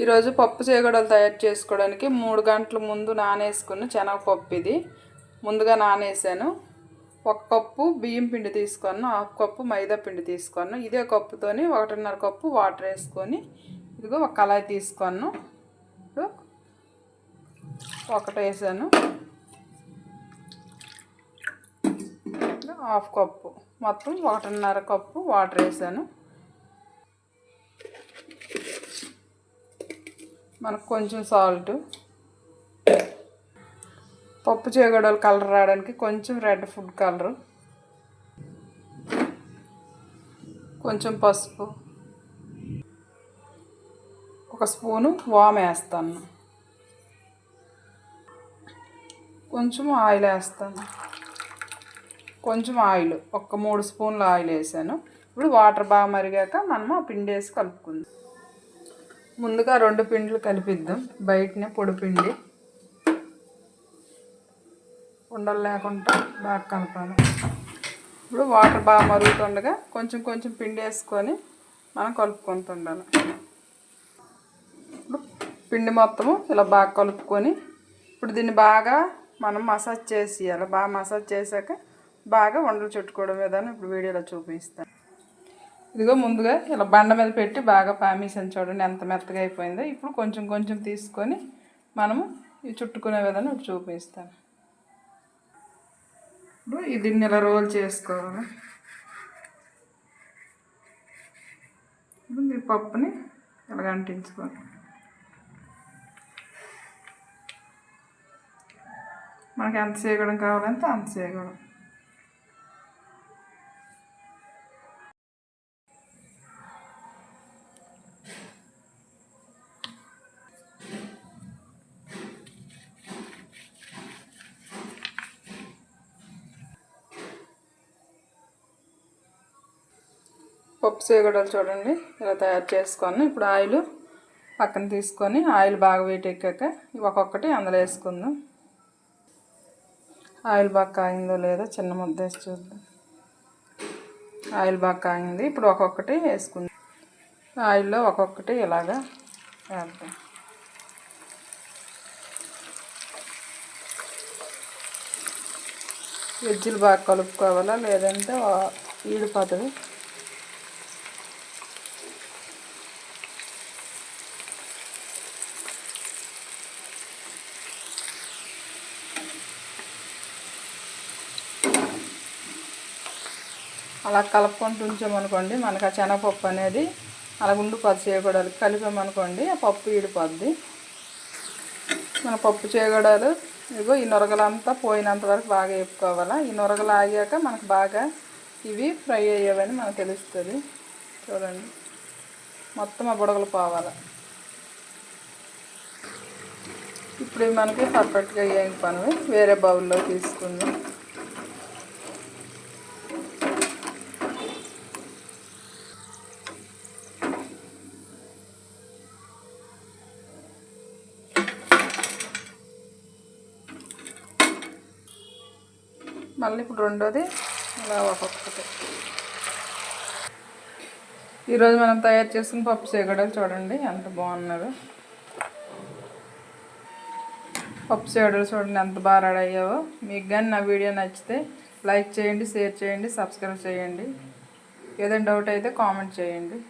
ఈరోజు పప్పు చేగడలు తయారు చేసుకోవడానికి 3 గంటల ముందు నానేసుకున్న శనగపప్పు ఇది ముందుగా నానేసాను. 1 కప్పు బియ్యం పిండి తీసుకున్నాను, 1/2 కప్పు మైదా పిండి తీసుకున్నాను. ఇదే కప్పుతోని 1.5 కప్పు వాటర్ వేసుకొని ఇదిగో ఒక కళాయి తీసుకున్నాను. ఒకటి వేసాను, 1/2 కప్పు మొత్తం 1.5 కప్పు వాటర్ వేసాను. మనకు కొంచెం సాల్ట్, పప్పు చేగడలు కలర్ రావడానికి కొంచెం రెడ్ ఫుడ్ కలర్, కొంచెం పసుపు, 1 స్పూను వాము వేస్తాను, కొంచెం ఆయిల్ వేస్తాను, కొంచెం ఆయిల్ 3 స్పూన్ల ఆయిల్ వేసాను. ఇప్పుడు వాటర్ బాగా మరిగాక మనం ఆ పిండి వేసి కలుపుకుందాం. ముందుగా 2 పిండిలు కలిపిద్దాం. బయటనే పొడి పిండి ఉండలు లేకుండా బాగా కలపాలి. ఇప్పుడు వాటర్ బాగా మరుగుతుండగా కొంచెం కొంచెం పిండి వేసుకొని మనం కలుపుకుంటుండాలి. ఇప్పుడు పిండి మొత్తము ఇలా బాగా కలుపుకొని ఇప్పుడు దీన్ని బాగా మనం మసాజ్ చేసేయాలి. బాగా మసాజ్ చేశాక బాగా ఉండలు చుట్టుకోవడం విధానం ఇప్పుడు వీడియోలో చూపిస్తాను. ఇదిగో ముందుగా ఇలా బండ మీద పెట్టి బాగా పామేసాను, చూడండి ఎంత మెత్తగా అయిపోయిందో. ఇప్పుడు కొంచెం కొంచెం తీసుకొని మనము ఈ చుట్టుకునే విధానం ఇప్పుడు చూపిస్తాను. ఇప్పుడు దీన్ని ఇలా రోల్ చేసుకోవాలి. ఇప్పుడు ఈ పప్పుని ఇలా అంటించుకోవాలి. మనకి ఎంత చేయడం కావాలంటే అంత చేయగలం. పప్పు చేగడలు చూడండి ఇలా తయారు చేసుకొని ఇప్పుడు ఆయిల్ పక్కన తీసుకొని ఆయిల్ బాగా వేటెక్కాక ఒక్కొక్కటి అందులో వేసుకుందాం. ఆయిల్ బాగా కాగిందో లేదో చిన్న ముద్ద వేసి చూద్దాం. ఆయిల్ బాగా కాగింది. ఇప్పుడు ఒక్కొక్కటి వేసుకుందాం. ఆయిల్లో ఒక్కొక్కటి ఇలాగా వేద్దాం. వెజ్జీలు బాగా కలుపుకోవాలా, లేదంటే ఈడిపోతుంది. అలా కలుపుకుంటూ ఉంచామనుకోండి మనకు ఆ శనగపప్పు అనేది అలా ఉండిపోద్ది. చేయగడాలు కలిపామనుకోండి ఆ పప్పు ఈడిపోద్ది. మన పప్పు చేయగడాలు ఇదిగో ఈ నొరగలంతా పోయినంత వరకు బాగా వేపుకోవాలి. ఈ నొరగలు ఆగాక మనకు బాగా ఇవి ఫ్రై అయ్యేవని మనకు తెలుస్తుంది. చూడండి మొత్తం ఆ బుడగలు పోవాలి. ఇప్పుడు మనకి పర్ఫెక్ట్గా ఏం పని వేరే బౌల్లో తీసుకుందాం. మళ్ళీ ఇప్పుడు రెండోది ఇలా ఒక్కొక్కటి. ఈరోజు మనం తయారు చేసుకున్న పప్పు చేగడలు చూడండి ఎంత బాగున్నారు. పప్పు చేగడలు చూడండి ఎంత బాగా రెడీ అయ్యావో. మీకు కానీ నా వీడియో నచ్చితే లైక్ చేయండి, షేర్ చేయండి, సబ్స్క్రైబ్ చేయండి. ఏదైనా డౌట్ అయితే కామెంట్ చేయండి.